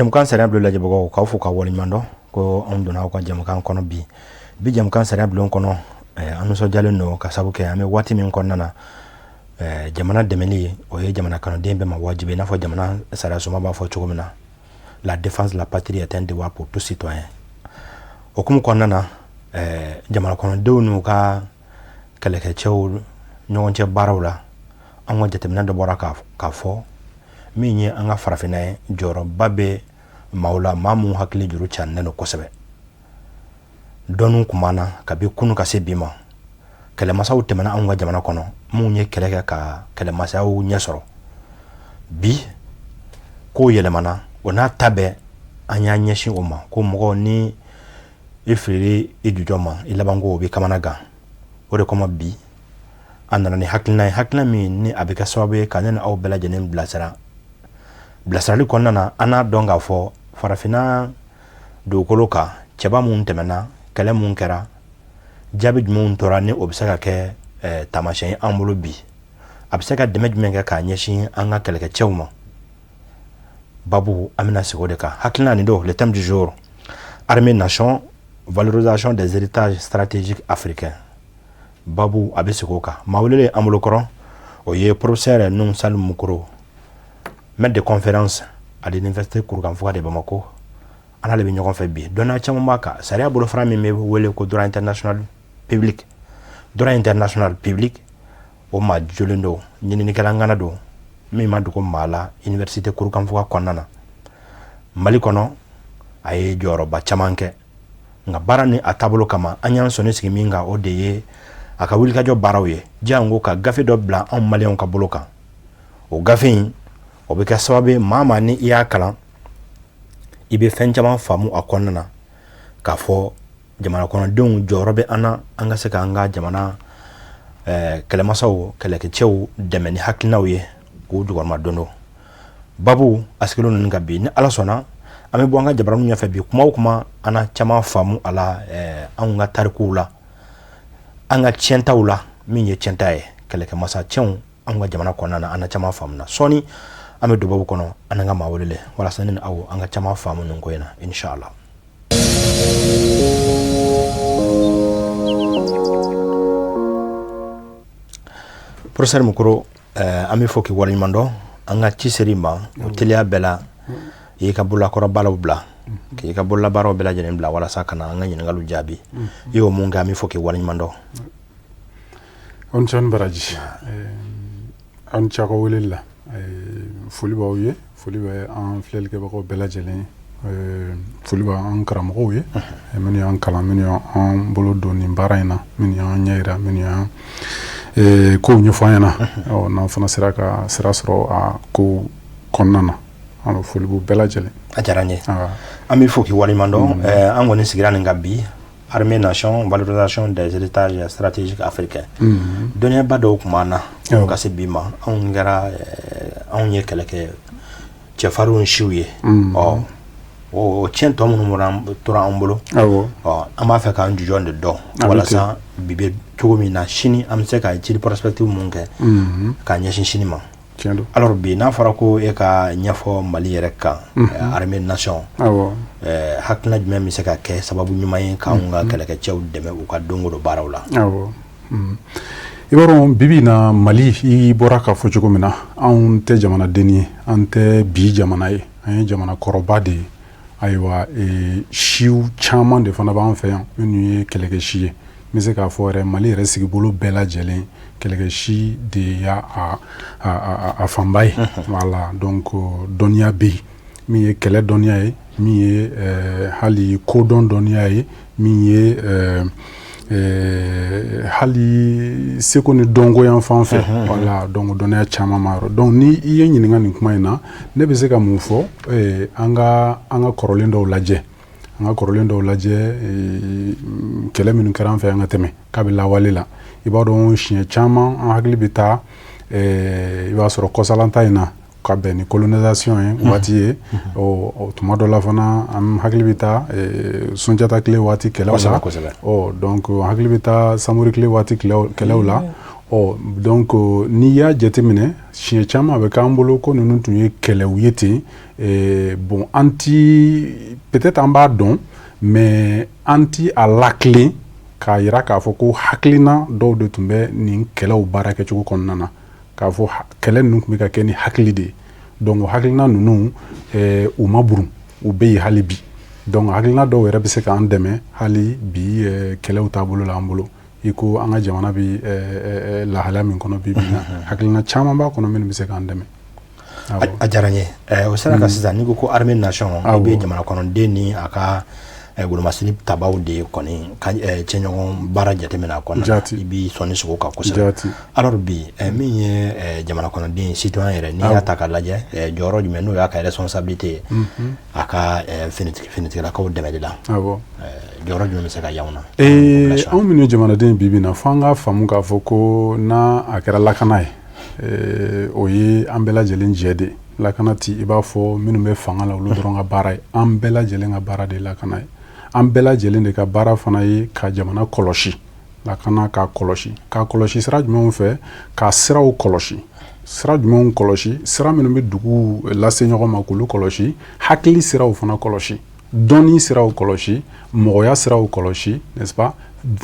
Jamukan sɛnɛ la jabago k'aw fo ka waleɲuman ko anw donna aw ka jamukan kɔnɔ bi jamukan sɛnɛ bulon kɔnɔ an nisɔndiyalen don ka sabu kɛ an bɛ waati min kɔnɔna na jamana dɛmɛli o ye jamana kanuden bɛɛ ma wajibi n'a fɔ jamana sariya soma b'a fɔ cogo min na la défense de la patrie est un devoir pour tout citoyen o kuma kɔnɔna na jamana kɔnɔdenw n'u ka kɛlɛkɛcɛw ɲɔgɔn cɛ baaraw la an ka jateminɛ dɔ bɔra k'a fɔ min ye an ka farafinna ye jɔyɔrɔba bɛ maaw la maa mun hakili juru canilen don kosɛbɛ dɔnnu kun b'an na kabi kunu ka se bi ma kɛlɛmasaw tɛmɛna anw ka jamana kɔnɔ mun ye kɛlɛ kɛ ka kɛlɛmasayaw ɲɛ sɔrɔ bi ko yɛlɛmana o n'a ta bɛɛ an y'a ɲɛsin o ma ko mɔgɔ ni i filili i jujɔ ma i laban ko o bɛ kamana gan o de kɔma bi an nana ni hakilina ye hakilina min ni a bɛ kɛ sababu ye ka ne ni aw bɛɛ lajɛlen bilasirali kɔnɔna na an n'a dɔn k'a fɔ farafinna dugukolo kan cɛba mun tɛmɛna kɛlɛ mun kɛra jaabi jumɛnw tora ni o bɛ se ka kɛ taamasiyɛn an bolo bi a bɛ se ka dɛmɛ jumɛn kɛ k'a ɲɛsin an ka kɛlɛkɛcɛw ma babu an bɛna sigi o de kan hakilina nin don le thème du jour armée nation valorisation des héritages stratégiques africains babu a bɛ sigi o kan maa welelen an bolo kɔrɔ o ye professeur Nung Salu Mukoro maître de conférence à l'université Kurukanfuga de Bamako an n'ale bɛ ɲɔgɔn fɛ bi dɔnniya caman b'a kan sariya bolofara min bɛ wele ko droit international public o maa jolen don ɲininikɛla ŋana don min ma dogo maa la université Kurukanfuga kɔnɔna na Mali kɔnɔ a ye jɔyɔrɔba caman kɛ nka baara ni a taabolo kama an y'an sɔnni sigi min kan o de ye a ka wulikajɔ baaraw ye jango ka gafe dɔ bila anw maliyɛnw ka bolo kan o gafe in o bɛ kɛ sababu ye maa ni i y'a kalan i bɛ fɛn caman faamu a kɔnɔna na k'a fɔ jamana kɔnɔdenw jɔyɔrɔ bɛ an na an ka se k'an ka jamana kɛlɛmasaw kɛlɛkɛcɛw dɛmɛ ni hakilinaw ye k'u jukɔrɔma don babu a sigilen ninnu ka bi ni ala sɔnna an bɛ bɔ an ka jabaraninw ɲɛfɛ bi kuma o kuma an na caman faamu a la anw ka tarikuw la an ka tiɲɛtaw la min ye tiɲɛta ye kɛlɛkɛmasacɛw an ka jamana kɔnɔna na an na caman faamu na sɔɔni an bɛ don babu kɔnɔ an ka maa welele walasa ne ni aw an ka caman faamu nin ko in na inshallah. Professeur Mukoro an bɛ fɔ k'i waleɲuman dɔn an ka cisɛri ma o teliya bɛɛ la i y'i ka bololakɔrɔbaaraw bila k'i ka bololabaaraw bɛɛ lajɛlen bila walasa ka na an ka ɲininkaliw jaabi i y'o mun kɛ an bɛ fɔ k'i waleɲuman dɔn. Aw ni ce aw ni baraji aw ni ce aw ka weleli la foli b'aw ye foli bɛ an filɛlikɛbagaw bɛɛ lajɛlen foli bɛ an karamɔgɔw ye minnu y'an kalan minnu y'an bolo don nin baara in na minnu y'an ɲɛ yira minnu y'an kow ɲɛfɔ an ɲɛna n'an fana sera ka sira sɔrɔ a kow kɔnɔna na an bɛ foli b'u bɛɛ lajɛlen. A diyara n ye an bɛ fɔ k'i waleɲuman dɔn an kɔni sigira nin kan bi armée nation valorisation des héritages stratégiques africains dɔnniyaba dɔw tun b'an na ka se bi ma anw kɛra anw ye kɛlɛkɛ cɛfarinw siw ye o tiɲɛ tɔ minnu tora an bolo an b'a fɛ k'an jujɔn de dɔn walasa bi bɛ cogo min na sini an bɛ se ka ci prospective mun kɛ k'a ɲɛsin sini ma. Alors bi n'a fɔra ko e ka ɲɛfɔ Mali yɛrɛ kan armée nation hakilina jumɛn bɛ se ka kɛ sababu ɲuman ye k'anw ka kɛlɛkɛcɛw dɛmɛ u ka don o don baaraw la. I b'a dɔn bi bi in na Mali i bɔra k'a fɔ cogo min na anw tɛ jamanaden ye an tɛ bi jamana ye an ye jamana kɔrɔba de ye ayiwa siw caman de fana b'an fɛ yan minnu ye kɛlɛkɛ si ye n bɛ se k'a fɔ yɛrɛ Mali yɛrɛ sigibolo bɛɛ lajɛlen kɛlɛkɛ si de y'a fanba ye voilà donc dɔnniya bɛ yen min ye kɛlɛ dɔnniya ye min ye hali kodɔn dɔnniya ye min ye hali seko ni dɔnko yan fan fɛ voilà donc dɔnniya caman ma yɔrɔ donc ni i ye ɲininka nin kuma in na ne bɛ se ka mun fɔ an ka kɔrɔlen dɔw lajɛ kɛlɛ minnu kɛra an fɛ an ka tɛmɛ k'a bɛ lawale la i b'a dɔn siɲɛ caman an hakili bɛ taa i b'a sɔrɔ kɔsalanta in na ka bɛn ni colonisation ye waati ye tuma dɔ la fana an hakili bɛ taa Sunjata tile waati kɛlɛw la donc hakili bɛ taa Samori tile waati kɛlɛw la donc n'i y'a jateminɛ siɲɛ caman a bɛ k'an bolo ko ninnu tun ye kɛlɛw ye ten bon an ti peut-être an b'a dɔn mais an ti a lakilen k'a yira k'a fɔ ko hakilina dɔw de tun bɛ nin kɛlɛw baara kɛcogo kɔnɔna na k'a fɔ kɛlɛ ninnu tun bɛ ka kɛ ni hakili de ye donc hakilina ninnu u ma burun u bɛ yen hali bi donc hakilina dɔw yɛrɛ bɛ se k'an dɛmɛ hali bi kɛlɛw taabolo la an bolo i ko an ka jamana bi lahalaya min kɔnɔ bi na hakilina caman b'a kɔnɔ minnu bɛ se k'an dɛmɛ a diyara n ye o sera ka sisan n'i ko armée nation i bɛ jamana kɔnɔden ni a ka golomasini tabaw de kɔni cɛɲɔgɔn baara jateminɛ a kɔnɔna na i b'i sɔnni sogo kan kosɛbɛ alors bi min ye jamana kɔnɔden citoyen yɛrɛ n'i y'a ta k'a lajɛ jɔyɔrɔ jumɛn n'o y'a ka responsabilité ye a ka finitigilakaw dɛmɛli la jɔyɔrɔ jumɛn bɛ se ka y'anw na anw minnu ye jamanaden bi bi na fo an k'a faamu k'a fɔ ko n'a a kɛra lakana ye o ye an bɛɛ lajɛlen jɛ de lakana ti i b'a fɔ minnu bɛ fanga la olu dɔrɔn ka baara ye an bɛɛ lajɛlen ka baara de ye lakana ye an bɛɛ lajɛlen de ka baara fana ye ka jamana kɔlɔsi lakana k'a kɔlɔsi sira jumɛnw fɛ ka siraw kɔlɔsi sira jumɛnw kɔlɔsi sira minnu bɛ dugu lase ɲɔgɔn ma k'olu kɔlɔsi hakili siraw fana kɔlɔsi dɔnni siraw kɔlɔsi mɔgɔya siraw kɔlɔsi n'est-ce pas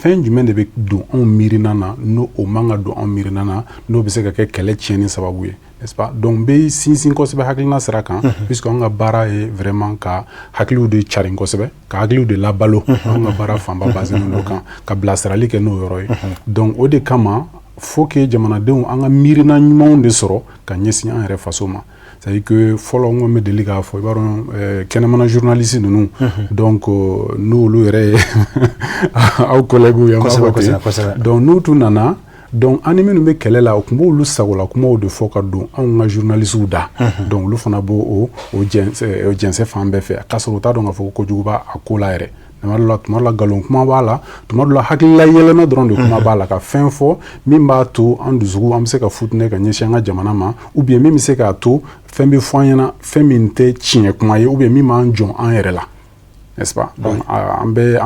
fɛn jumɛn de bɛ don anw miirina na n'o o man ka don anw miirina na n'o bɛ se ka kɛ kɛlɛ tiɲɛni sababu ye n'est-ce pas donc n bɛ sinsin kosɛbɛ hakilina sira kan puisque an ka baara ye vraiment ka hakiliw de carin kosɛbɛ ka hakiliw de labalo an ka baara fanba basinen don kan ka bilasirali kɛ n'o yɔrɔ ye donc o de kama faut que jamanadenw an ka miirina ɲumanw de sɔrɔ ka ɲɛsin an yɛrɛ faso ma c'est-à-dire que fɔlɔ n ko n bɛ deli k'a fɔ i b'a dɔn kɛnɛmana journaliste ninnu donc n'olu yɛrɛ ye aw collègues ye an b'a fɔ ten donc n'u tun nana donc an ni minnu bɛ kɛlɛ la o tun b'olu sagola kumaw de fɔ ka don anw ka journalistes da donc olu fana b'o jɛnsɛ fan bɛɛ fɛ k'a sɔrɔ u t'a dɔn k'a fɔ ko kojugu b'a ko la yɛrɛ tuma dɔ la nkalon kuma b'a la tuma dɔ la hakilila yɛlɛma dɔrɔn de kuma b'a la ka fɛn fɔ min b'a to an dusukun an bɛ se ka futinɛ ka ɲɛsin an ka jamana ma ou bien min bɛ se k'a to fɛn bɛ fɔ an ɲɛna fɛn min tɛ tiɲɛ kuma ye ou bien min b'an jɔn an yɛrɛ la n'est-ce pas donc an bɛ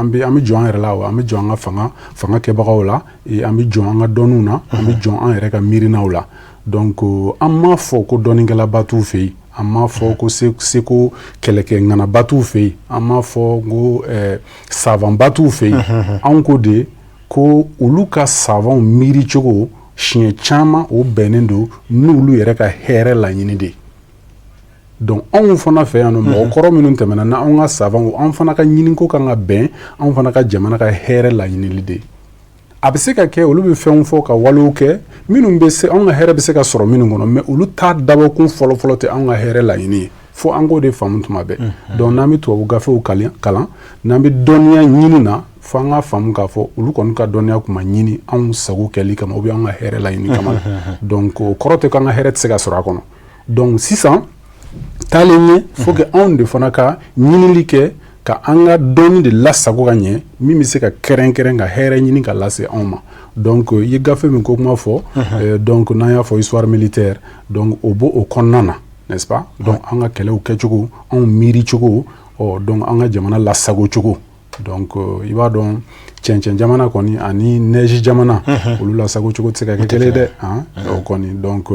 jɔn an yɛrɛ la an bɛ jɔn an ka fanga kɛbagaw la an bɛ jɔn an ka dɔnniw na an bɛ jɔn an yɛrɛ ka miirinaw la donc an m'a fɔ ko dɔnnikɛlaba t'u fɛ yen an m'a fɔ ko seko kɛlɛkɛ ŋanaba t'u fɛ yen an m'a fɔ ko savanba t'u fɛ yen anw ko de ko olu ka savanw miiri cogo siɲɛ caman o bɛnnen don n'olu yɛrɛ ka hɛrɛ laɲini de donc anw fana fɛ yan nɔ mɔgɔkɔrɔ minnu tɛmɛna n'anw ka savanw anw fana ka ɲiniko kan ka bɛn anw fana ka jamana ka hɛrɛ laɲinili de a bɛ se ka kɛ olu bɛ fɛnw fɔ ka walew kɛ minnu bɛ se anw ka hɛrɛ bɛ se ka sɔrɔ minnu kɔnɔ mais olu t'a dabɔkun fɔlɔfɔlɔ tɛ anw ka hɛrɛ laɲini ye fo an k'o de faamu tuma bɛɛ donc n'an bɛ tubabu gafew kalan n'an bɛ dɔnniya ɲini na fo an ka faamu k'a fɔ olu kɔni ka dɔnniya tun ma ɲini anw sago kɛli kama ou bien an ka hɛrɛ laɲini kama donc o kɔrɔ tɛ ko an ka hɛrɛ tɛ se ka sɔrɔ a kɔnɔ donc sisan taalen ɲɛ faut que anw de fana ka ɲinili kɛ ka an ka dɔnni de lasago ka ɲɛ min bɛ se ka kɛrɛnkɛrɛn ka hɛrɛ ɲini ka lase anw ma donc i ye gafe min ko kuma fɔ donc n'an y'a fɔ histoire militaire donc o b'o o kɔnɔna na n'est-ce pas donc an ka kɛlɛw kɛcogo anw miiri cogo donc an ka jamana lasago cogo donc i b'a dɔn cɛncɛn jamana kɔni ani neige jamana olu lasago cogo tɛ se ka kɛ kelen dɛ o kɔni donc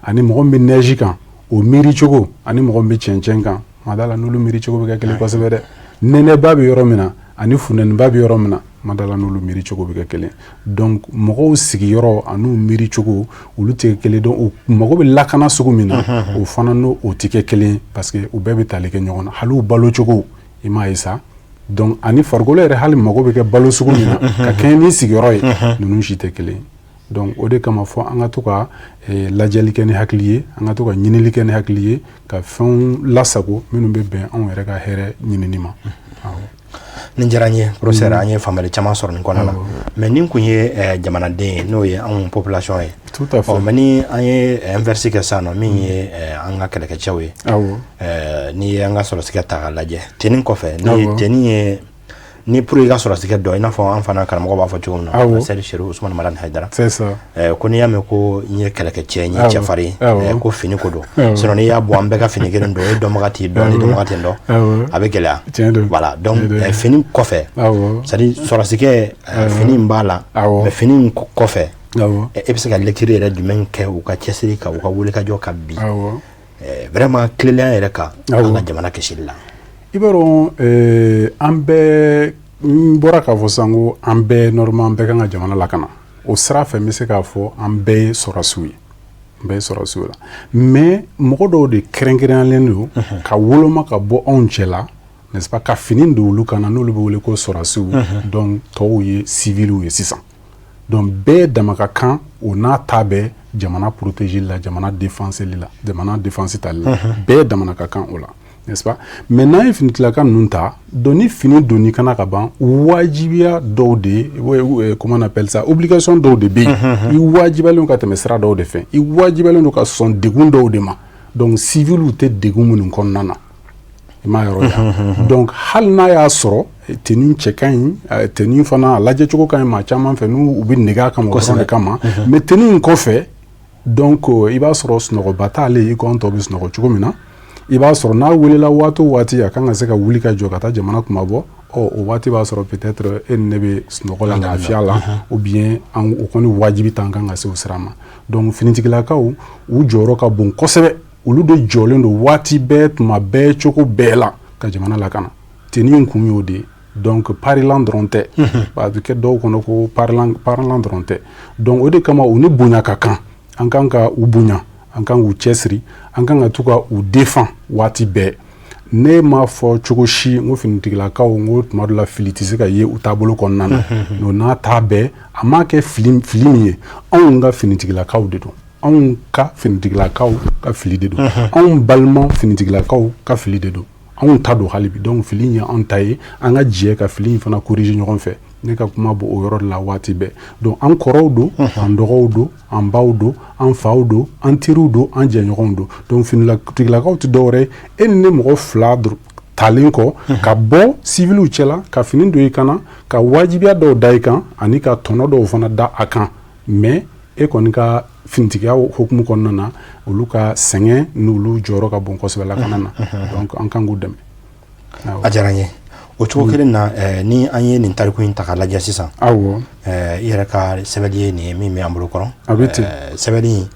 ani mɔgɔ min bɛ neige kan o miiri cogo ani mɔgɔ min bɛ cɛncɛn kan madala n'olu miiri cogo bɛ kɛ kelen kosɛbɛ dɛ nɛnɛba bɛ yɔrɔ min na ani funtɛniba bɛ yɔrɔ min na madala n'olu miiri cogo bɛ kɛ kelen donc mɔgɔw sigiyɔrɔ ani miiri cogo olu tɛ kɛ kelen donc u mago bɛ lakana sugu min na o fana n'o tɛ kɛ kelen parce que u bɛɛ bɛ tali kɛ ɲɔgɔn na hali u balo cogo i m'a ye sa donc ani farikolo yɛrɛ hali mago bɛ kɛ balo sugu min na ka kɛɲɛ ni sigiyɔrɔ ye ninnu si tɛ kelen donc o de kama fɔ an ka to ka lajɛli kɛ ni hakili ye an ka to ka ɲinili kɛ ni hakili ye ka fɛnw lasago minnu bɛ bɛn anw yɛrɛ ka hɛrɛ ɲinini ma nin diyara n ye professeur an ye faamuyali caman sɔrɔ nin kɔnɔna na mais nin kun ye jamanaden ye n'o ye anw population ye tout à fait mais ni an ye inverse kɛ sisan nɔ min ye an ka kɛlɛkɛcɛw ye n'i ye an ka sɔrɔsikɛ ta k'a lajɛ tenni kɔfɛ ni tenni ye ni pour i ka sɔrɔsikɛ dɔ i n'a fɔ an fana karamɔgɔ b'a fɔ cogo min na Seydi Cherif Ousmane Madani Haidara c'est ça ko n'i y'a mɛn ko n ye kɛlɛkɛcɛ n ye cɛfarin ko fini ko don sinon n'i y'a bɔ an bɛɛ ka fini kelen don e dɔnbaga t'i dɔn ni dɔnbaga t'i dɔn a bɛ gɛlɛya voilà donc fini kɔfɛ c'est à dire sɔrɔsikɛ fini in b'a la mais fini in kɔfɛ e bɛ se ka lecture yɛrɛ jumɛn kɛ u ka cɛsiri ka u ka wulikajɔ ka bi vraiment tileliya yɛrɛ kan an ka jamana kisili la. I b'a dɔn an bɛɛ n bɔra k'a fɔ sisan ko an bɛɛ normalement an bɛɛ kan ka jamana lakana o sira fɛ n bɛ se k'a fɔ an bɛɛ ye sɔrɔsiw ye n bɛɛ ye sɔrɔsiw la mais mɔgɔ dɔw de kɛrɛnkɛrɛnyalen don ka woloma ka bɔ anw cɛ la n'est-ce pas ka fini don olu kan na n'olu bɛ wele ko sɔrɔsiw donc tɔw ye civiliw ye sisan donc bɛɛ dama ka kan o n'a ta bɛ jamana protéger la jamana défense la jamana défense tali la bɛɛ dama ka kan o la n'est-ce pas mais n'an ye finitigilaka ninnu ta donc ni fini donni kana ka ban wajibiya dɔw de comment on appelle ça obligation dɔw de bɛ yen i wajibalen ka tɛmɛ sira dɔw de fɛ i wajibalen don ka sɔn degun dɔw de ma donc civiliw tɛ degun minnu kɔnɔna na i m'a yɔrɔ ya donc hali n'a y'a sɔrɔ tenue cɛ ka ɲi tenue fana a lajɛ cogo ka ɲi maa caman fɛ n'u bɛ nege a kama o dɔrɔn de kama mais tenue in kɔfɛ donc i b'a sɔrɔ sunɔgɔba t'ale i ko an tɔw bɛ sunɔgɔ cogo min na i b'a sɔrɔ n'a welela waati o waati a kan ka se ka wuli ka jɔ ka taa jamana kumabɔ o waati b'a sɔrɔ peut-être e ni ne bɛ sunɔgɔ la lafiya la ou bien o kɔni wajibi t'an kan ka se o sira ma donc finitigilakaw u jɔyɔrɔ ka bon kosɛbɛ olu de jɔlen don waati bɛɛ tuma bɛɛ cogo bɛɛ la ka jamana lakana tenue in kun y'o de ye donc parilan dɔrɔn tɛ a bɛ kɛ dɔw kɔnɔ ko parilan dɔrɔn tɛ donc o de kama u ni bonya ka kan an kan ka u bonya an kan k'u cɛsiri an kan ka to ka u défend waati bɛɛ ne m'a fɔ cogo si n ko finitigilakaw n ko tuma dɔ la fili tɛ se ka ye u taabolo kɔnɔna na n'o n'a ta bɛɛ a m'a kɛ fili min ye anw ka finitigilakaw de don anw ka finitigilakaw ka fili de don anw balima finitigilakaw ka fili de don anw ta don hali bi donc fili in ye anw ta ye an ka jɛ ka fili in fana corriger ɲɔgɔn fɛ ne ka kuma bɔ o yɔrɔ de la waati bɛɛ donc an kɔrɔw don an dɔgɔw don an baw don an faw don an teriw don an jɛɲɔgɔnw don donc finitigilakaw tɛ dɔwɛrɛ ye e ni ne mɔgɔ fila talen kɔ ka bɔ civiliw cɛla ka fini don i kana ka wajibiya dɔw da i kan ani ka tɔnɔ dɔw fana da a kan mais e kɔni ka finitigiya hukumu kɔnɔna na olu ka sɛgɛn n'olu jɔyɔrɔ ka bon kosɛbɛ lakana na donc an kan k'u dɛmɛ. A diyara n ye o cogo kelen na ni an ye nin tariku in ta k'a lajɛ sisan i yɛrɛ ka sɛbɛnni ye nin ye min bɛ an bolo kɔrɔ a bɛ ten sɛbɛnni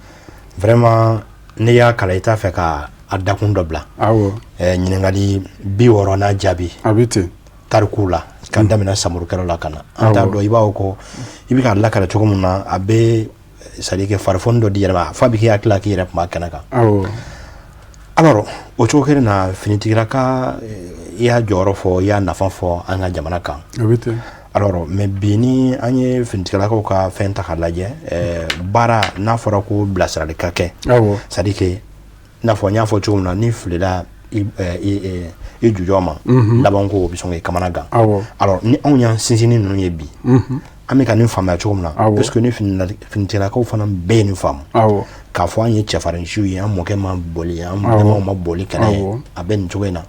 vraiment ne y'a kalan i t'a fɛ ka a dakun dɔ bila ɲininkali 60 n'a jaabi a bɛ ten tarikuw la ka daminɛ samurukɛlaw la ka na an t'a dɔn i b'a fɔ ko i bɛ k'a lakale cogo min na a bɛ c'est à dire que farifoni dɔ di yɛrɛ ma f'a bɛ k'i hakili la k'i yɛrɛ kuma kɛnɛ kan alors o cogo kelen na finitigilaka i y'a jɔyɔrɔ fɔ i y'a nafa fɔ an ka jamana kan alors mais bi ni an ye finitigilakaw ka fɛn ta k'a lajɛ baara n'a fɔra ko bilasirali ka kɛ c'est à dire que n'a fɔ n y'a fɔ cogo min na ni filila i jujɔ ma laban ko o bɛ sɔn k'i kamana gan alors ni anw y'an sinsinni ninnu ye bi an bɛ ka nin faamuya cogo min na parce que ni finitigilakaw fana bɛɛ ye nin faamu k'a fɔ an ye cɛfarinsiw ye an mɔkɛ ma boli an balimaw ma boli kɛlɛ ye a bɛ nin cogo in na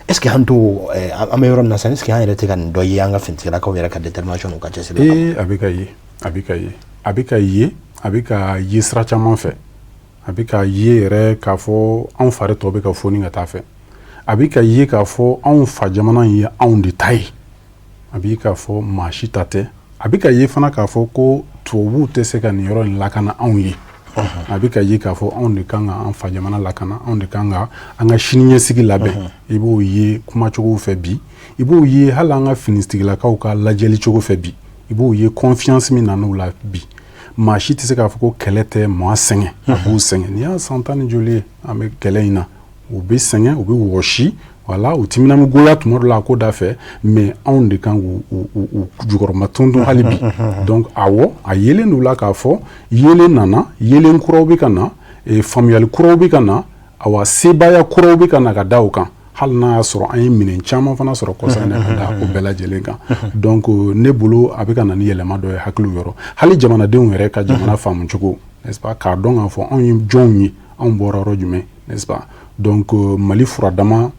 est ce que an to an bɛ yɔrɔ min na sisan est ce que an yɛrɛ tɛ ka nin dɔ ye an ka finitigilakaw yɛrɛ ka détermination n'u ka cɛsiri a bɛ ka ye a bɛ ka ye a bɛ ka ye a bɛ ka ye sira caman fɛ a bɛ ka ye yɛrɛ k'a fɔ anw fari tɔ bɛ ka foni ka taa fɛ a bɛ ka ye k'a fɔ anw fa jamana in ye anw de ta ye a bɛ k'a fɔ maa si ta tɛ a bɛ ka ye fana k'a fɔ ko tubabuw tɛ se ka nin yɔrɔ in lakana anw ye a bɛ ka ye k'a fɔ anw de kan ka an fa jamana lakana anw de kan ka an ka siniɲɛsigi labɛn i b'o ye kumacogow fɛ bi i b'o ye hali an ka finitigilakaw ka lajɛli cogo fɛ bi i b'o ye confiance min nan'u la bi maa si tɛ se k'a fɔ ko kɛlɛ tɛ maa sɛgɛn a b'u sɛgɛn n'i y'a san 10 ni joli ye an bɛ kɛlɛ in na u bɛ sɛgɛn u bɛ wɔsi wala u timinamigoya tuma dɔ la a ko da fɛ mais anw de kan k'u jukɔrɔma tundun hali bi donc awɔ a yelen d'u la k'a fɔ yelen nana yelen kuraw bɛ ka na faamuyali kuraw bɛ ka na awa sebaaya kuraw bɛ ka na ka da o kan hali n'a y'a sɔrɔ an ye minɛn caman fana sɔrɔ kɔsa in na ka da o bɛɛ lajɛlen kan donc ne bolo a bɛ ka na ni yɛlɛma dɔ ye hakiliw yɔrɔ hali jamanadenw yɛrɛ ka jamana faamu cogo n'est-ce pas k'a dɔn k'a fɔ anw ye jɔnw ye anw bɔra yɔrɔ jumɛn n'est-ce pas donc Mali furadama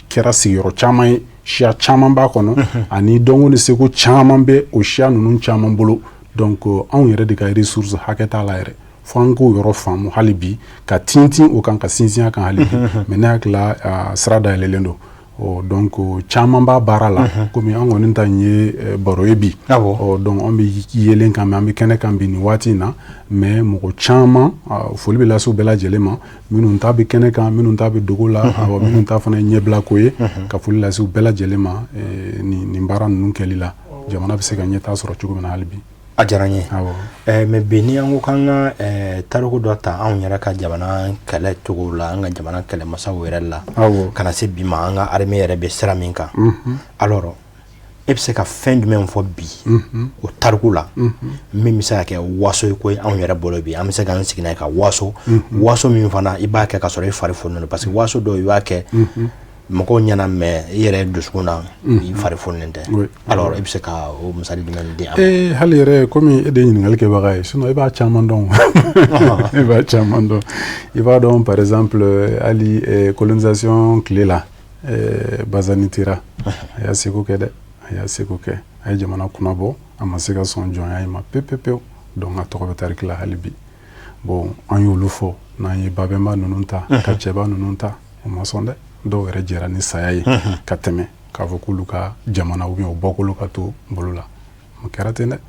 kɛra sigiyɔrɔ caman ye siya caman b'a kɔnɔ ani dɔnko ni seko caman bɛ o siya ninnu caman bolo donc anw yɛrɛ de ka ressource hakɛ t'a la yɛrɛ fo an k'o yɔrɔ faamu hali bi ka tintin o kan ka sinsin a kan hali bi mais ne hakili la sira dayɛlɛlen don donc caman b'a baara la komi an kɔni ta ye baro ye bi donc an bɛ yelen kan mɛ an bɛ kɛnɛ kan bi nin waati in na mais mɔgɔ caman foli bɛ lase u bɛɛ lajɛlen ma minnu ta bɛ kɛnɛ kan minnu ta bɛ dogo la minnu ta fana ye ɲɛbila ko ye ka foli lase u bɛɛ lajɛlen ma nin baara ninnu kɛli la jamana bɛ se ka ɲɛtaa sɔrɔ cogo min na hali bi. A diyara n ye mais bi ni an ko k'an ka tariku dɔ ta anw yɛrɛ ka jamana kɛlɛ cogo la an ka jamana kɛlɛmasaw yɛrɛ la ka na se bi ma an ka armée yɛrɛ bɛ sira min kan alors e bɛ se ka fɛn jumɛn fɔ bi o tariku la min bɛ se ka kɛ waso ye ko ye anw yɛrɛ bolo bi an bɛ se k'an sigi n'a ye ka waso min fana i b'a kɛ ka sɔrɔ i fari fununen parce que waso dɔw i b'a kɛ mɔgɔw ɲɛna mɛ i yɛrɛ dusukun na i fari fununen tɛ alors i bɛ se ka o misali jumɛn di an ma. Hali yɛrɛ komi e de ye ɲininkali kɛbaga ye sinon i b'a caman dɔn i b'a caman dɔn i b'a dɔn par exemple hali colonisation tile la Bazani Tira a y'a seko kɛ dɛ a y'a seko kɛ a ye jamana kunnabɔ a ma se ka sɔn jɔnya in ma pewu donc a tɔgɔ bɛ tariki la hali bi bon an y'olu fɔ n'an ye babɛnba ninnu ta ka cɛba ninnu ta o ma sɔn dɛ dɔw yɛrɛ jɛra ni saya ye ka tɛmɛ k'a fɔ k'olu ka jamana ou bien o bɔkolo ka to bolo la o kɛra ten dɛ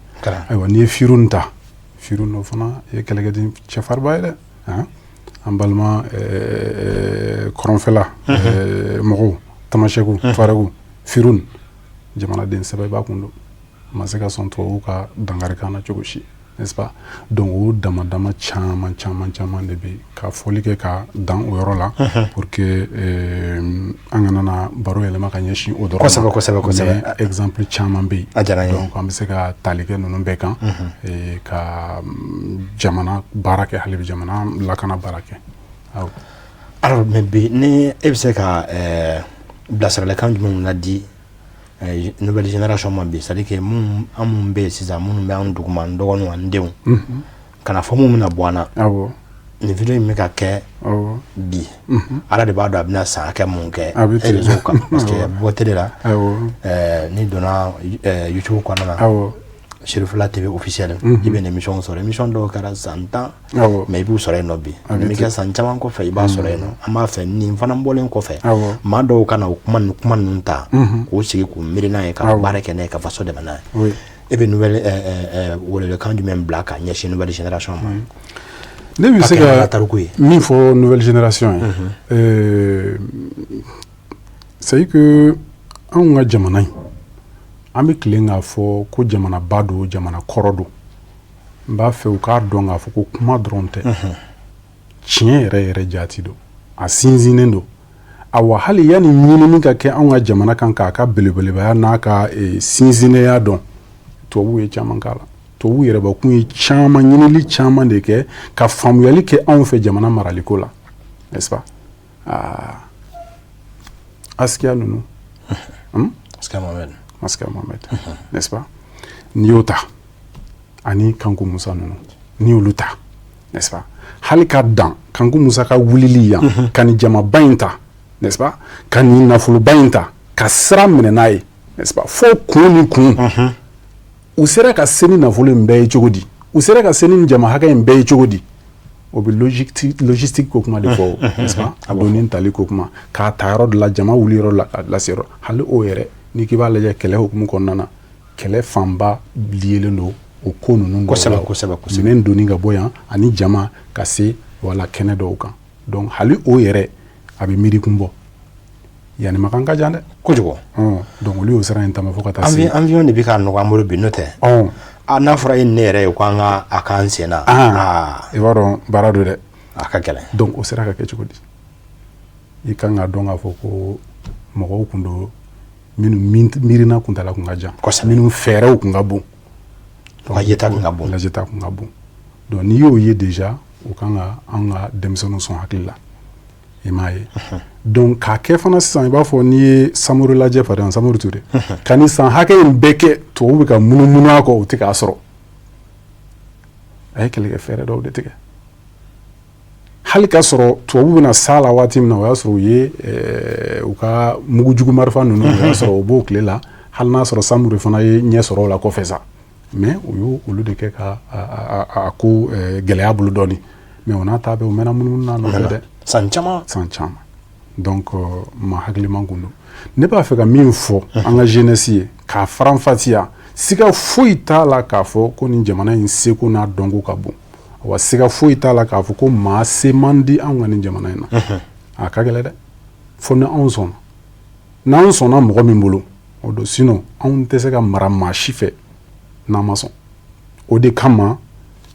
ayiwa n'i ye Firun ta Firun o fana ye kɛlɛkɛden cɛfariba ye dɛ an balima kɔrɔnfɛla mɔgɔw Tamasɛku Tuaregu Firun jamanaden sɛbɛ b'a kun don ma se ka sɔn tubabuw ka dankari k'an na cogo si n'est-ce pas donc o dama caman de bɛ ka fɔli kɛ ka dan o yɔrɔ la pour que an kana na baro yɛlɛma ka ɲɛsin o dɔrɔn ma kosɛbɛ exemple caman bɛ yen donc an bɛ se ka tali kɛ ninnu bɛɛ kan ka jamana baara kɛ hali bi jamana lakana baara kɛ. Alors mais bi ni e bɛ se ka bilasiralikan jumɛn na di nouvelle génération ma bi c'est à dire que mun be sisan mun be an duguma dɔgɔninw an denw kana fɔ mun bɛna bɔ an na nin video in bɛ ka kɛ bi ala de b'a dɔn a bɛna san hakɛ mun kɛ réseau kan parce que bɔ télé la ni donna YouTube kɔnɔna na Sherifula TV officiel i bɛ émission sɔrɔ émission dɔw kɛra san 10 mais i b'u sɔrɔ yen nɔ bi nin bɛ kɛ san caman kɔfɛ i b'a sɔrɔ yen nɔ an b'a fɛ nin fana bɔlen kɔfɛ maa dɔw ka na o kuma ninnu ta k'o sigi k'u miiri n'a ye ka baara kɛ n'a ye ka faso dɛmɛ n'a ye e bɛ nouvelle welewelekan jumɛn bila ka ɲɛsin nouvelle génération ma. Ne bɛ se ka min fɔ nouvelle génération ye c'est que anw ka jamana in an bɛ tilen k'a fɔ ko jamanaba don jamana kɔrɔ don n b'a fɛ u k'a dɔn k'a fɔ ko kuma dɔrɔn tɛ tiɲɛ yɛrɛ jaati don a sinsinnen don awa hali yanni ɲinini ka kɛ anw ka jamana kan k'a ka belebelebaya n'a ka sinsinnenya dɔn tubabuw ye caman k'a la tubabuw yɛrɛbakun ye caman ɲinili caman de kɛ ka faamuyali kɛ anw fɛ jamana maraliko la n'est-ce pas Askia ninnu Askia Mohamed n'est-ce pas n'i y'o ta ani Kanku Musa ninnu n'i y'olu ta n'est-ce pas hali ka dan Kanku Musa ka wulili yan ka nin jamaba in ta n'est-ce pas ka nin nafoloba in ta ka sira minɛ n'a ye n'est-ce pas fo kun ni kun u sera ka se ni nafolo in bɛɛ ye cogo di u sera ka se ni jama hakɛ in bɛɛ ye cogo di o bɛ logistique ko kuma de fɔ n'est-ce pas a donni tali ko kuma k'a ta yɔrɔ de la jama wuli yɔrɔ la lase yɔrɔ hali o yɛrɛ n'i k'i b'a lajɛ kɛlɛ hukumu kɔnɔna na kɛlɛ fanba lielen don o ko ninnu kosɛbɛ minɛn donni ka bɔ yan ani jama ka se wala kɛnɛ dɔw kan donc hali o yɛrɛ a bɛ miiri kun bɔ yanni ma kan ka jan dɛ kojugu donc olu y'o sira in tama fo ka taa se avion de bɛ ka nɔgɔ an bolo bi n'o tɛ n'a fɔra e ne yɛrɛ ye ko an ka a k'an sen na i b'a dɔn baara don dɛ a ka gɛlɛn donc o sera ka kɛ cogo di i kan ka dɔn k'a fɔ ko mɔgɔw kun don minnu miirina kuntala kun ka jan minnu fɛɛrɛw kun ka bon la yeta kun ka bon donc n'i y'o ye déjà o kan ka an ka denmisɛnninw sɔn hakili la i m'a ye donc k'a kɛ fana sisan i b'a fɔ n'i ye Samori lajɛ par exemple Samori Ture ka nin san hakɛ in bɛɛ kɛ tubabu bɛ ka munumunu a kɔ o tɛ k'a sɔrɔ a ye kɛlɛkɛ fɛɛrɛ dɔw de tigɛ hali ka sɔrɔ tubabu bɛna s'a la waati min na o y'a sɔrɔ u ye u ka mugujugu marifa ninnu o y'a sɔrɔ o b'o tile la hali n'a sɔrɔ Samori fana ye ɲɛ sɔrɔ o la kɔfɛ sa mais u y'o olu de kɛ ka a ko gɛlɛya bolo dɔɔni mais o n'a ta bɛɛ o mɛnna munumunu na nɔfɛ dɛ san caman donc ma hakili man kun don ne b'a fɛ ka min fɔ an ka jeunesse ye k'a faranfasiya siga foyi t'a la k'a fɔ ko nin jamana in seko n'a dɔnko ka bon wa siga foyi t'a la k'a fɔ ko maa se man di anw ka nin jamana in na a ka gɛlɛ dɛ fo ni anw sɔnna n'anw sɔnna mɔgɔ min bolo o don sinon anw tɛ se ka mara maa si fɛ n'an ma sɔn o de kama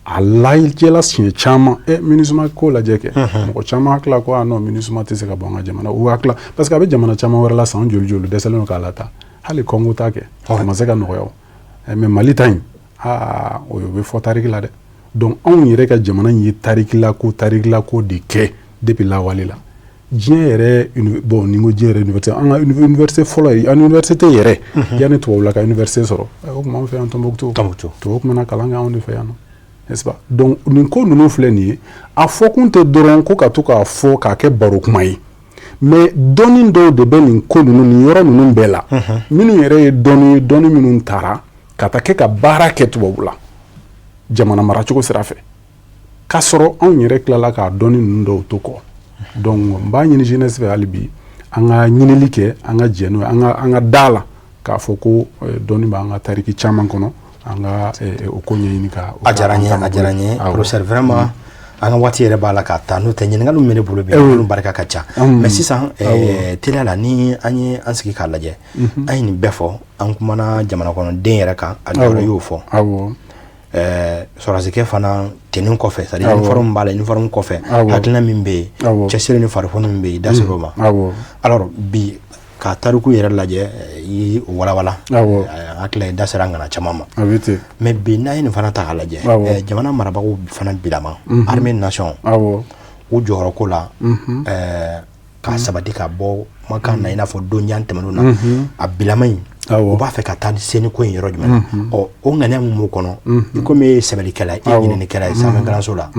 a lajɛla siɲɛ caman MINUSMA ko lajɛ kɛ mɔgɔ caman hakila ko non MINUSMA tɛ se ka bɔ an ka jamana o hakila parce que a bɛ jamana caman wɛrɛ la san joli joli dɛsɛlen don k'a lata hali Congo ta kɛ a ma se ka nɔgɔya o mais Mali ta in o bɛ fɔ tariki la dɛ donc anw yɛrɛ ka jamana in ye tariki la ko de kɛ depuis lawale la diɲɛ yɛrɛ bon ni ko diɲɛ yɛrɛ université an ka université fɔlɔ ye an université yɛrɛ yanni tubabula ka université sɔrɔ o tuma an fɛ yan Tombouctou tubabu tun bɛna kalan kɛ anw de fɛ yan nɔ n'est-ce pas donc nin ko ninnu filɛ nin ye a fɔ kun tɛ dɔrɔn ko ka to k'a fɔ k'a kɛ baro kuma ye mais dɔnni dɔw de bɛ nin ko ninnu nin yɔrɔ ninnu bɛɛ la minnu yɛrɛ ye dɔnni minnu taara ka taa kɛ ka baara kɛ tubabula jamana maracogo sira fɛ k'a sɔrɔ anw yɛrɛ tilala k'a dɔnni ninnu dɔw to kɔ donc n b'a ɲini jeunesse fɛ hali bi an ka ɲinili kɛ an ka jɛ n'o ye an ka da la k'a fɔ ko dɔnni b'an ka tariki caman kɔnɔ an ka o ko ɲɛɲini ka a diyara n ye professeur vraiment an ka waati yɛrɛ b'a la ka taa n'o tɛ ɲininkaliw bɛ ne bolo bi minnu barika ka ca mais sisan teliya la ni an ye an sigi k'a lajɛ an ye nin bɛɛ fɔ an kumana jamana kɔnɔden yɛrɛ kan a dɔw y'o fɔ sɔrɔsikɛ fana tɛnin kɔfɛ c'est à dire uniforme b'a la uniforme kɔfɛ hakilina min bɛ yen cɛsiri ni farifoni min bɛ yen i da ser'o ma alors bi ka tariku yɛrɛ lajɛ i walawala hakili i da sera an kana caman ma mais bi n'a ye nin fana ta k'a lajɛ jamana marabagaw fana bilama armée nation u jɔyɔrɔ ko la k'a sabati ka bɔ kumakan na i n'a fɔ don jan tɛmɛnw na a bilama in u b'a fɛ ka taa seni ko in yɔrɔ jumɛn na o ŋaniya min b'o kɔnɔ i komi e ye sɛbɛlikɛla ye e ye ɲininikɛla ye sanfɛ kalanso la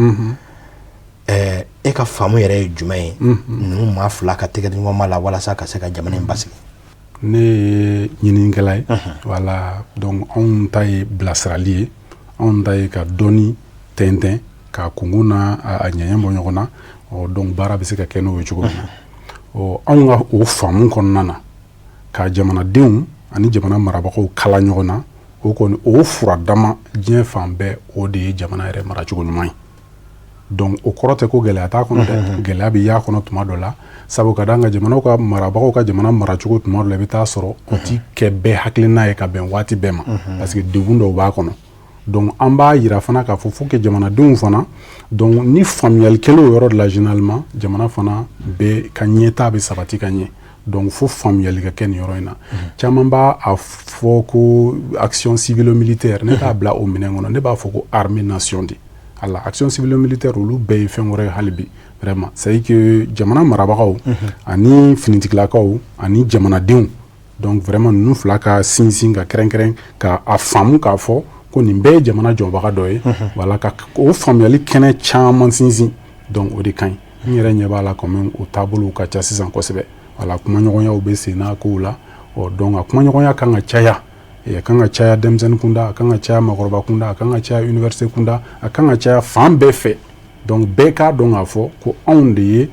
e ka faamu yɛrɛ ye jumɛn ye ninnu maa fila ka tɛgɛ di ɲɔgɔn ma la walasa ka se ka jamana in basigi ne ye ɲininikɛla ye voilà donc anw ta ye bilasirali ye anw ta ye ka dɔnni tɛntɛn ka kungo n'a a ɲɛɲɛ bɔ ɲɔgɔn na donc baara bɛ se ka kɛ n'o ye cogo min na anw ka o faamu kɔnɔna na ka jamanadenw ani jamana marabagaw kala ɲɔgɔn na o kɔni o furadama diɲɛ fan bɛɛ o de ye jamana yɛrɛ maracogo ɲuman ye donc o kɔrɔ tɛ ko gɛlɛya t'a kɔnɔ dɛ gɛlɛya bɛ y'a kɔnɔ tuma dɔ la sabu ka d'an ka jamanaw ka marabagaw ka jamana maracogo tuma dɔ la i bɛ taa sɔrɔ o ti kɛ bɛɛ hakilina ye ka bɛn waati bɛɛ ma parce que degun dɔw b'a kɔnɔ donc an b'a yira fana k'a fɔ que jamanadenw fana donc ni faamuyalikɛlaw yɔrɔ de la généralement jamana fana bɛ ka ɲɛtaa bɛ sabati ka ɲɛ donc fo faamuyali ka kɛ nin yɔrɔ in na caman b'a fɔ ko action civilo militaire ne t'a bila o minɛn kɔnɔ ne b'a fɔ ko armée nation de ala action civilo militaire olu bɛɛ ye fɛn wɛrɛ ye hali bi vraiment c'est à dire que jamana marabagaw ani finitigilakaw ani jamanadenw donc vraiment ninnu fila ka sinsin ka kɛrɛnkɛrɛn ka a faamu k'a fɔ ko nin bɛɛ ye jamana jɔbaga dɔ ye wala ka o faamuyali kɛnɛ caman sinsin donc o de ka ɲi n yɛrɛ ɲɛ b'a la quand même o taabolow ka ca sisan kosɛbɛ wala kumaɲɔgɔnyaw bɛ sen n'a kow la donc a kumaɲɔgɔnya kan ka caya a kan ka caya denmisɛnnin kunda a kan ka caya makɔrɔba kunda a kan ka caya université kunda a kan ka caya fan bɛɛ fɛ donc bɛɛ k'a dɔn k'a fɔ ko anw de ye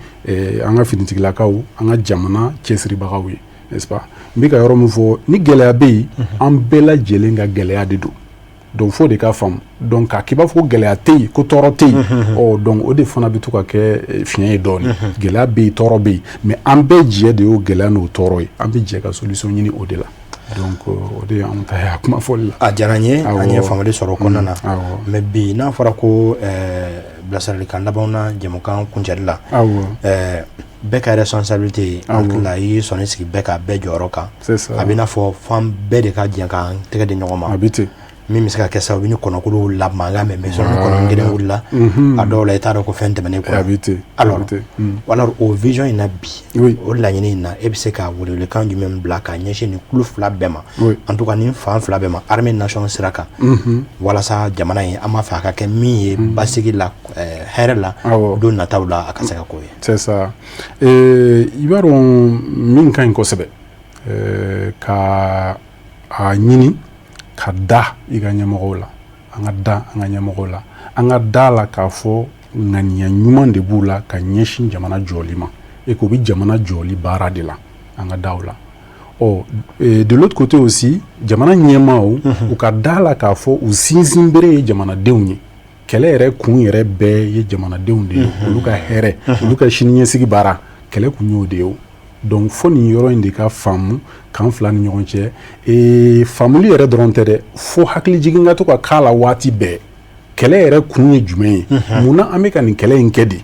an ka finitigilakaw an ka jamana cɛsiribagaw ye n'est-ce pas n bɛ ka yɔrɔ min fɔ ni gɛlɛya bɛ yen an bɛɛ lajɛlen ka gɛlɛya de don donc fo de k'a faamu donc k'a k'i b'a fɔ ko gɛlɛya tɛ yen ko tɔɔrɔ tɛ yen donc o de fana bɛ to ka kɛ fiɲɛ ye dɔɔnin gɛlɛya bɛ yen tɔɔrɔ bɛ yen mais an bɛɛ jɛ de y'o gɛlɛya n'o tɔɔrɔ ye an bɛ jɛ ka solution ɲini o de la donc o de y'anw ta ye a kuma fɔli la. A diyara n ye an ye faamuyali sɔrɔ o kɔnɔna na mais bi n'a fɔra ko bilasiralikan labanw na jɛmukan kuncɛli la bɛɛ ka responsabilité hakili la i y'i sɔnni sigi bɛɛ ka bɛɛ jɔyɔrɔ kan a bɛ i n'a fɔ f'an bɛɛ de ka jɛ k'an tɛgɛ di ɲɔgɔn ma. A bɛ ten. min bɛ se ka kɛ sababu ni kɔnɔkulu la mankan mɛn sɔrɔ ni kɔnɔ kelen wulila a dɔw la i t'a dɔn ko fɛn tɛmɛnen kɔnɔ alors o vision in na bi o laɲini in na e bɛ se ka welewelekan jumɛn bila k'a ɲɛsin nin kulu fila bɛɛ ma en tout cas nin fan fila bɛɛ ma armée nation sira kan walasa jamana in an b'a fɛ a ka kɛ min ye basigi la hɛrɛ la don nataw la a ka se ka k'o ye. C'est ça i b'a dɔn min ka ɲi kosɛbɛ ka a ɲini ka da i ka ɲɛmɔgɔw la an ka da an ka ɲɛmɔgɔw la an ka da la k'a fɔ ŋaniya ɲuman de b'u la ka ɲɛsin jamana jɔli ma et k'o bɛ jamana jɔli baara de la an ka daw la De l'autre côté aussi jamana ɲɛmaaw u ka da la k'a fɔ u sinsin bere ye jamanadenw ye kɛlɛ yɛrɛ kun yɛrɛ bɛɛ ye jamanadenw de ye olu ka hɛrɛ olu ka siniɲɛsigi baara kɛlɛ kun y'o de ye donc fo nin yɔrɔ in de ka faamu kan fila ni ɲɔgɔn cɛ faamuli yɛrɛ dɔrɔn tɛ dɛ fo hakili jigin ka to ka k'a la waati bɛɛ kɛlɛ yɛrɛ kun ye jumɛn ye munna an bɛ ka nin kɛlɛ in kɛ de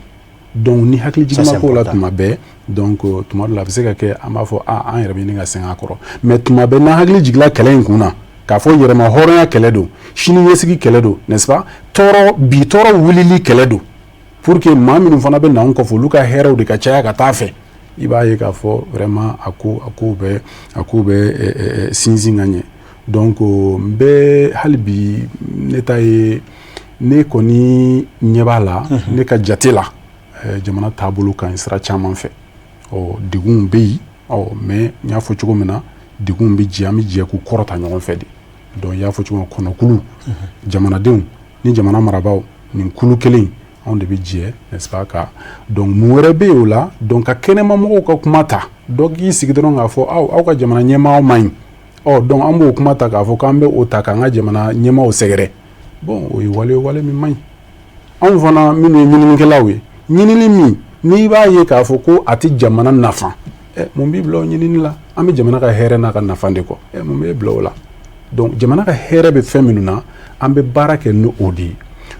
donc ni hakili jigin ma k'o la tuma bɛɛ donc tuma dɔ la a bɛ se ka kɛ an b'a fɔ an yɛrɛ bɛ ɲini ka sɛgɛn a kɔrɔ mais tuma bɛɛ n'an hakili jigila kɛlɛ in kun na k'a fɔ yɛrɛma hɔrɔnya kɛlɛ don sini ɲɛsigi kɛlɛ don n'est-ce pas bi tɔɔrɔ wulili kɛlɛ don pour que maa minnu fana bɛ n'anw kɔfɛ olu ka hɛrɛw de ka caya ka taa fɛ i b'a ye k'a fɔ vraiment a ko bɛ sinsin ka ɲɛ donc n bɛ hali bi ne ta ye ne kɔni ɲɛ b'a la ne ka jate la jamana taabolo kan sira caman fɛ degun bɛ yen mais n y'a fɔ cogo min na degun bɛ jɛ an bɛ jɛ k'u kɔrɔta ɲɔgɔn fɛ de donc n y'a fɔ cogo min kɔnɔkulu jamanadenw ni jamana marabaaw nin kulu kelen anw de bɛ jɛ n'est-ce pas ka donc mun wɛrɛ bɛ yen o la donc ka kɛnɛmamɔgɔw ka kuma ta dɔ k'i sigi dɔrɔn k'a fɔ aw ka jamana ɲɛmaaw man ɲi donc an b'o kuma ta k'a fɔ k'an bɛ o ta k'an ka jamana ɲɛmaaw sɛgɛrɛ bon o ye wale min man ɲi anw fana minnu ye ɲininikɛlaw ye ɲinini min n'i b'a ye k'a fɔ ko a tɛ jamana nafa mun b'i bila o ɲinini la an bɛ jamana ka hɛrɛ n'a ka nafa de kɔ mun b'e bila o la donc jamana ka hɛrɛ bɛ fɛn minnu na an bɛ baara kɛ ni o de ye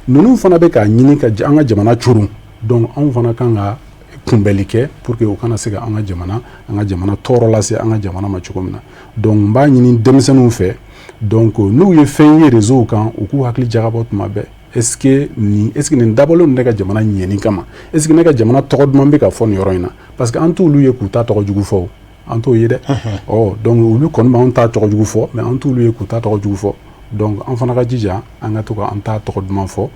ninnu fana bɛ k'a ɲini ka an ka jamana coron donc anw fana kan ka kunbɛli kɛ pour que o kana se ka an ka jamana tɔɔrɔ lase an ka jamana ma cogo min na donc n b'a ɲini denmisɛnninw fɛ donc n'u ye fɛn ye réseau kan u k'u hakili jagabɔ tuma bɛɛ est-ce que nin dabɔlen ne ka jamana ɲɛni kama est-ce que ne ka jamana tɔgɔ duman bɛ ka fɔ nin yɔrɔ in na parce que an t'olu ye k'u ta tɔgɔ jugu fɔ an t'o ye dɛ donc olu kɔni b'an ta tɔgɔ jugu fɔ mais an t'olu ye k'u ta tɔgɔ jugu fɔ donc an fana ka jija an ka to ka an ta tɔgɔ duman fɔ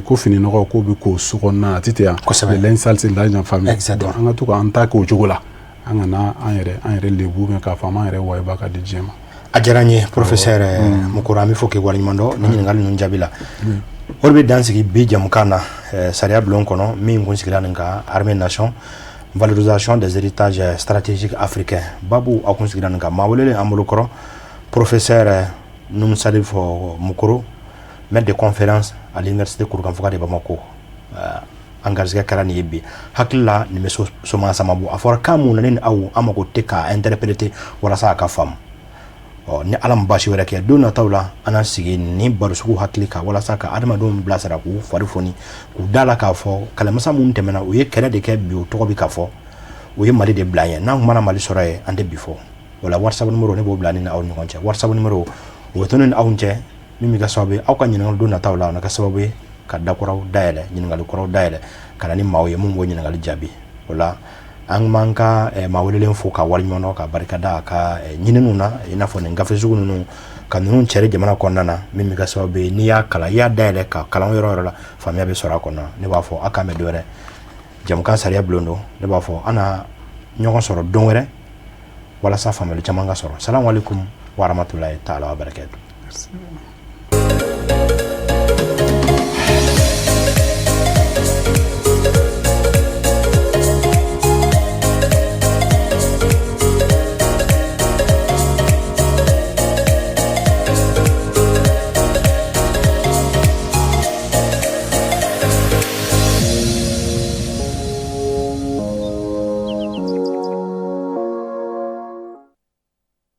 ko fini nɔgɔ k'o bɛ k'o so kɔnɔna a tɛ ten yan linge sale c'est l'argent en famille donc an ka to ka an ta k'o cogo la an kana an yɛrɛ lebu mais k'a fɔ an b'an yɛrɛ wayaba ka di diɲɛ ma a diyara n ye professeur Mukoro an bɛ fɔ k'i waleɲuman dɔn ni ɲininkali ninnu jaabi la o de bɛ dan sigi bi jamukan na sariya bulon kɔnɔ min kun sigira nin kan armée nation valorisation des héritages stratégiques africains babu a kun sigira nin kan maa welelen an bolo kɔrɔ professeur Numu Salif Mukoro maître de conférence à l'université Kurukanfuga de Bamako an garisɛgɛ kɛra nin ye bi hakili la nin bɛ soma sama bɔ a fɔra kan mun na ne ni aw an mago tɛ k'a interpréter walasa a ka faamu ni ala ma baasi wɛrɛ kɛ don nataw la an n'an sigi ni baro sugu hakili kan walasa ka adamadenw bilasira k'u fari foni k'u da la k'a fɔ kɛlɛmasa minnu tɛmɛna u ye kɛlɛ de kɛ bi o tɔgɔ bɛ ka fɔ u ye mali de bila an ye n'an kumana mali sɔrɔ ye an tɛ bi fɔ o la whatsapp numéro ne b'o bila ni aw ni ɲɔgɔn cɛ whatsapp numéro o bɛ to ne ni aw cɛ min bɛ kɛ sababu ye aw ka ɲininkali don nataw la o na kɛ sababu ye ka dakɔrɔw dayɛlɛ ɲininkali kɔrɔw dayɛlɛ ka na ni maaw ye mun b'o ɲininkali jaabi o la an b'an ka maa welelen fo ka waleɲuman dɔn ka barika da a ka ɲininiw na i n'a fɔ nin gafe sugu ninnu ka ninnu cɛri jamana kɔnɔna na min bɛ kɛ sababu ye n'i y'a kalan i y'a dayɛlɛ ka kalan yɔrɔ la faamuya bɛ sɔrɔ a kɔnɔ ne b'a fɔ a k'an bɛ dɔ wɛrɛ jamukan sariya bulon don ne b'a fɔ an na ɲɔgɔn sɔrɔ don wɛrɛ walasa faamuyali caman ka sɔrɔ salamu alaikum wa rahmatulahi taala wa barakatuh.